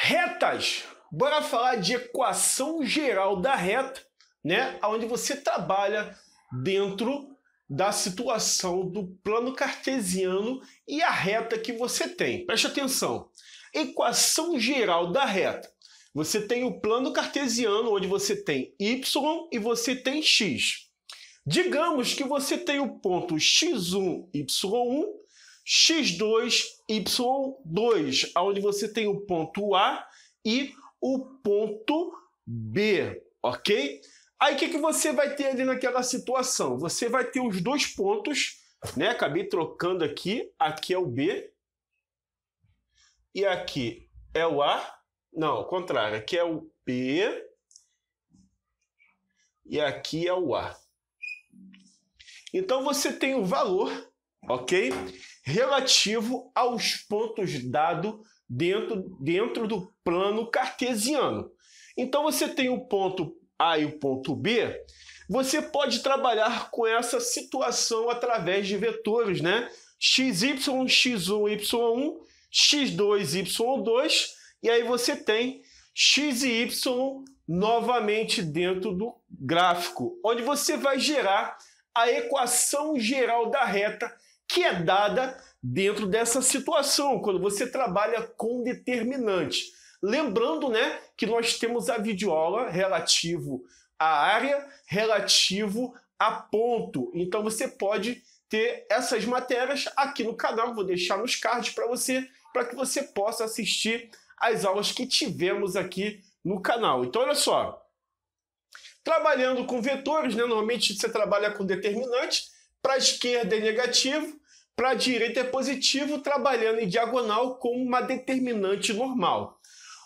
Retas. Bora falar de equação geral da reta, né? Onde você trabalha dentro da situação do plano cartesiano e a reta que você tem. Preste atenção. Equação geral da reta. Você tem o plano cartesiano, onde você tem y e você tem x. Digamos que você tem o ponto x1, y1, x2, y2, onde você tem o ponto A e o ponto B, ok? Aí o que você vai ter ali naquela situação? Você vai ter os dois pontos, né? Acabei trocando aqui, aqui é o B e aqui é o A. Não, ao contrário, aqui é o B e aqui é o A. Então você tem o valor, ok? Relativo aos pontos dados dentro do plano cartesiano. Então você tem o ponto A e o ponto B. Você pode trabalhar com essa situação através de vetores, né? xy, x1, y1, x2, y2, e aí você tem x e y novamente dentro do gráfico, onde você vai gerar a equação geral da reta, que é dada dentro dessa situação, quando você trabalha com determinante. Lembrando, né, que nós temos a videoaula relativo à área, relativo a ponto. Então você pode ter essas matérias aqui no canal, vou deixar nos cards para que você possa assistir as aulas que tivemos aqui no canal. Então olha só, trabalhando com vetores, né, normalmente você trabalha com determinante, para a esquerda é negativo, para a direita é positivo, trabalhando em diagonal com uma determinante normal.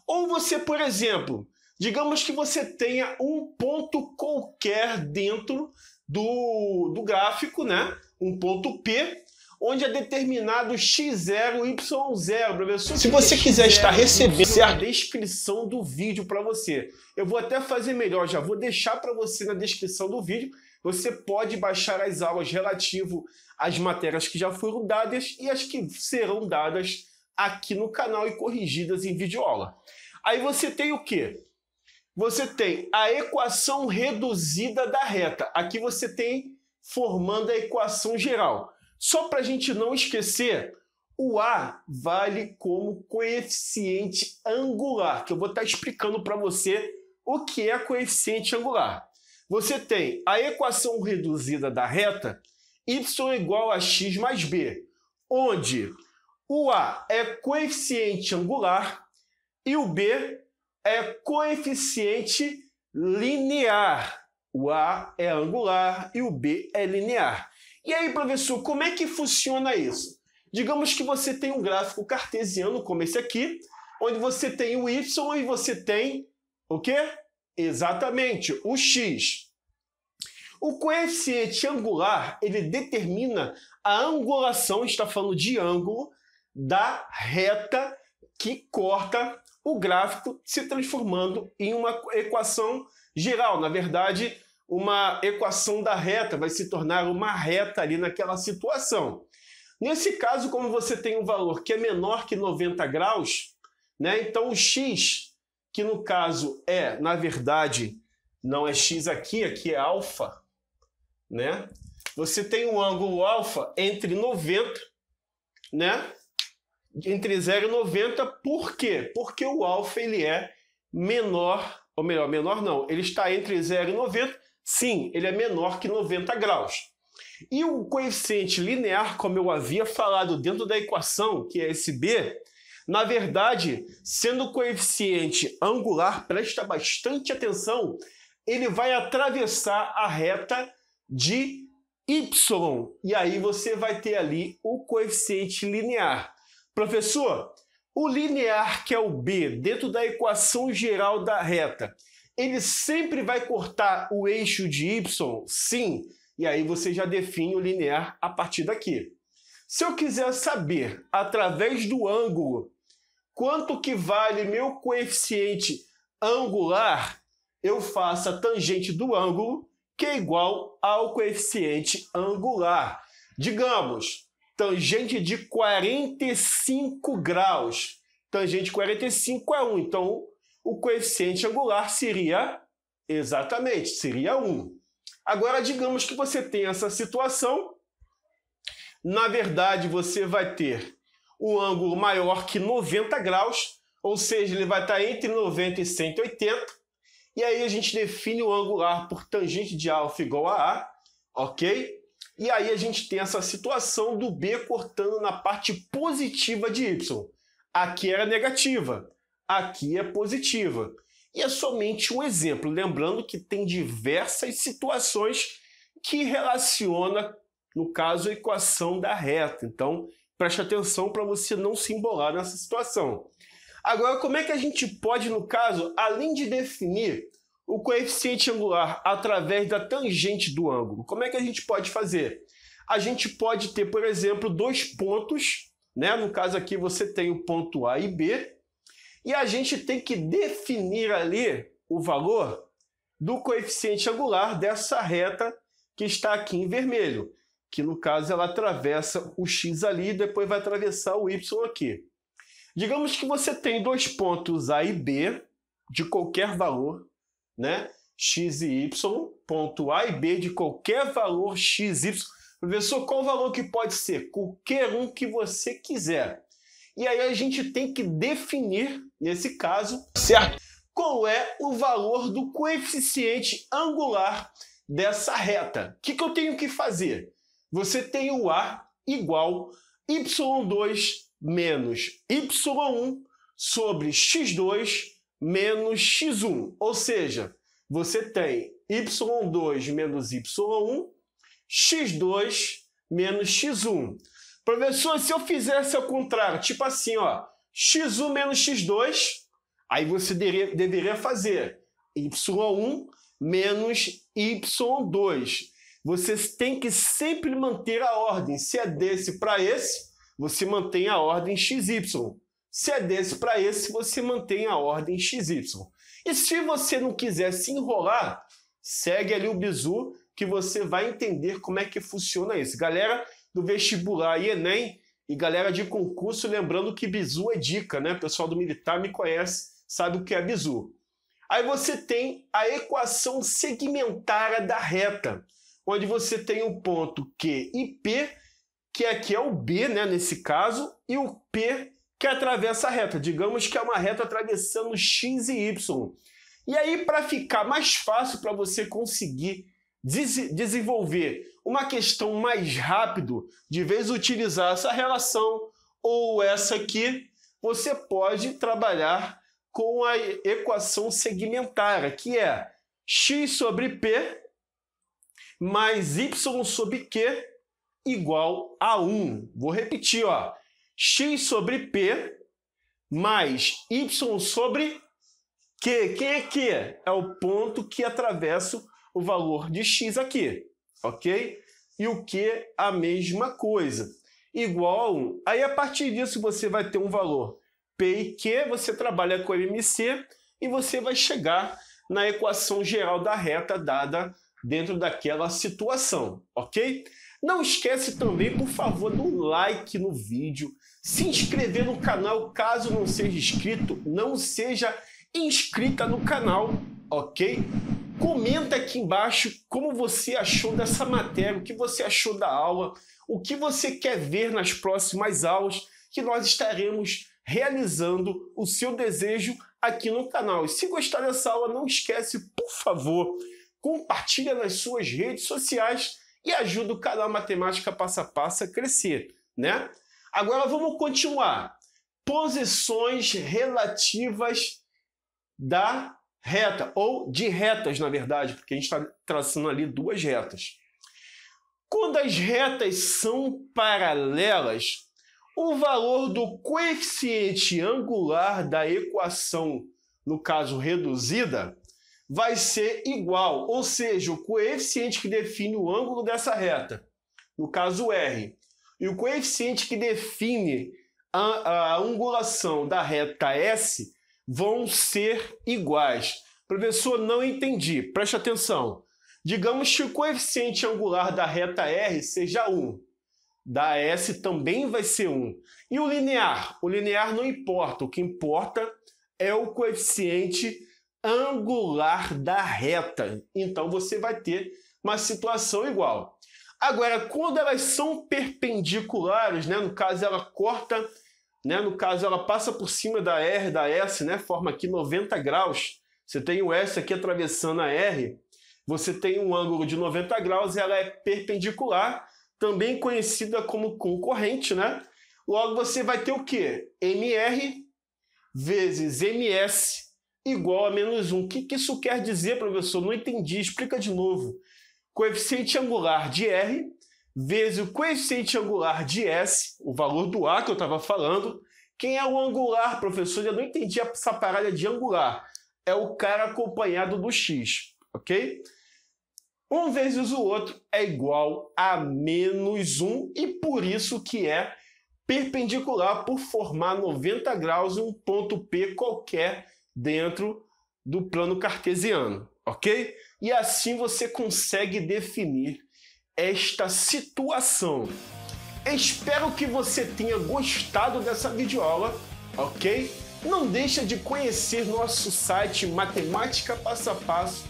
Ou você, por exemplo, digamos que você tenha um ponto qualquer dentro do gráfico, né? Um ponto P, onde é determinado x0, y0. Professor, se você quiser estar recebendo a descrição do vídeo para você, eu vou até fazer melhor, já vou deixar para você na descrição do vídeo. Você pode baixar as aulas relativo às matérias que já foram dadas e as que serão dadas aqui no canal e corrigidas em videoaula. Aí você tem o quê? Você tem a equação reduzida da reta. Aqui você tem formando a equação geral. Só para a gente não esquecer, o A vale como coeficiente angular, que eu vou estar explicando para você o que é coeficiente angular. Você tem a equação reduzida da reta, y igual a x mais b, onde o A é coeficiente angular e o B é coeficiente linear. O A é angular e o B é linear. E aí, professor, como é que funciona isso? Digamos que você tem um gráfico cartesiano, como esse aqui, onde você tem o y e você tem o quê? Exatamente, o x. O coeficiente angular, ele determina a angulação, está falando de ângulo, da reta que corta o gráfico, se transformando em uma equação geral. Na verdade, uma equação da reta vai se tornar uma reta ali naquela situação. Nesse caso, como você tem um valor que é menor que 90 graus, né? Então o x, que no caso é, na verdade, não é x aqui, aqui é alfa, né? Você tem um ângulo alfa entre 90, né? Entre 0 e 90, por quê? Porque o alfa ele é menor, ou melhor, menor não, ele está entre 0 e 90, sim, ele é menor que 90 graus. E o coeficiente linear, como eu havia falado dentro da equação, que é esse b, na verdade, sendo o coeficiente angular, presta bastante atenção, ele vai atravessar a reta de y, e aí você vai ter ali o coeficiente linear. Professor, o linear, que é o b, dentro da equação geral da reta, ele sempre vai cortar o eixo de y? Sim. E aí você já define o linear a partir daqui. Se eu quiser saber, através do ângulo, quanto que vale meu coeficiente angular, eu faço a tangente do ângulo, que é igual ao coeficiente angular. Digamos, tangente de 45 graus. tangente de 45 é 1. Então, o coeficiente angular seria, exatamente, seria 1. Agora, digamos que você tem essa situação. Na verdade, você vai ter o ângulo maior que 90 graus, ou seja, ele vai estar entre 90 e 180. E aí a gente define o angular por tangente de alfa igual a A, ok? E aí a gente tem essa situação do B cortando na parte positiva de Y. Aqui era negativa, aqui é positiva. E é somente um exemplo, lembrando que tem diversas situações que relaciona, no caso, a equação da reta. Então, preste atenção para você não se embolar nessa situação. Agora, como é que a gente pode, no caso, além de definir o coeficiente angular através da tangente do ângulo, como é que a gente pode fazer? A gente pode ter, por exemplo, dois pontos, né? No caso aqui você tem o ponto A e B, e a gente tem que definir ali o valor do coeficiente angular dessa reta que está aqui em vermelho, que no caso ela atravessa o x ali e depois vai atravessar o y aqui. Digamos que você tem dois pontos A e B de qualquer valor, né? X e y, ponto A e B de qualquer valor x, y. Professor, qual o valor que pode ser? Qualquer um que você quiser. E aí a gente tem que definir, nesse caso, certo? Qual é o valor do coeficiente angular dessa reta. O que eu tenho que fazer? Você tem o A igual y2 menos y1 sobre x2 menos x1. Ou seja, você tem y2 menos y1, x2 menos x1. Professor, se eu fizesse ao contrário, tipo assim, ó, x1 menos x2, aí você deveria fazer y1 menos y2. Você tem que sempre manter a ordem. Se é desse para esse, você mantém a ordem xy. Se é desse para esse, você mantém a ordem xy. E se você não quiser se enrolar, segue ali o bizu que você vai entender como é que funciona isso. Galera do vestibular e Enem e galera de concurso, lembrando que bizu é dica, né? O pessoal do militar me conhece, sabe o que é bizu. Aí você tem a equação segmentária da reta, onde você tem o ponto Q e P, que aqui é o B, né, nesse caso, e o P que atravessa a reta. Digamos que é uma reta atravessando X e Y. E aí, para ficar mais fácil para você conseguir desenvolver uma questão mais rápido, de vez utilizar essa relação ou essa aqui, você pode trabalhar com a equação segmentária, que é x sobre p mais y sobre q igual a 1. Vou repetir, ó. X sobre p mais y sobre q. Quem é q? É o ponto que atravessa o valor de x aqui, ok? E o q a mesma coisa, igual a 1. Aí, a partir disso, você vai ter um valor P e Q, você trabalha com MC e você vai chegar na equação geral da reta dada dentro daquela situação, ok? Não esquece também, por favor, do like no vídeo, se inscrever no canal caso não seja inscrito, não seja inscrita no canal, ok? Comenta aqui embaixo como você achou dessa matéria, o que você achou da aula, o que você quer ver nas próximas aulas, que nós estaremos realizando o seu desejo aqui no canal. E se gostar dessa aula, não esquece, por favor, compartilha nas suas redes sociais e ajuda o canal Matemática Passo a Passo a crescer, né? Agora vamos continuar. Posições relativas da reta, ou de retas, na verdade, porque a gente está traçando ali duas retas. Quando as retas são paralelas, o valor do coeficiente angular da equação, no caso reduzida, vai ser igual, ou seja, o coeficiente que define o ângulo dessa reta, no caso R, e o coeficiente que define a angulação da reta S vão ser iguais. Professor, não entendi. Preste atenção. Digamos que o coeficiente angular da reta R seja 1. da S também vai ser 1. E o linear? O linear não importa, o que importa é o coeficiente angular da reta. Então você vai ter uma situação igual. Agora, quando elas são perpendiculares, né, no caso ela corta, né, no caso ela passa por cima da R, da S, né, forma aqui 90 graus. Você tem o S aqui atravessando a R, você tem um ângulo de 90 graus e ela é perpendicular, também conhecida como concorrente, né? Logo você vai ter o quê? MR vezes MS igual a menos 1. O que isso quer dizer, professor? Não entendi, explica de novo. Coeficiente angular de R vezes o coeficiente angular de S, o valor do A que eu estava falando. Quem é o angular, professor? Eu não entendi essa parada de angular. É o cara acompanhado do X, ok? Um vezes o outro é igual a menos 1 e por isso que é perpendicular por formar 90 graus em um ponto P qualquer dentro do plano cartesiano, ok? E assim você consegue definir esta situação. Espero que você tenha gostado dessa videoaula, ok? Não deixa de conhecer nosso site matemáticapassoapasso.com.br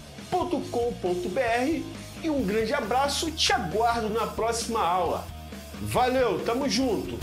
e um grande abraço, te aguardo na próxima aula. Valeu, tamo junto!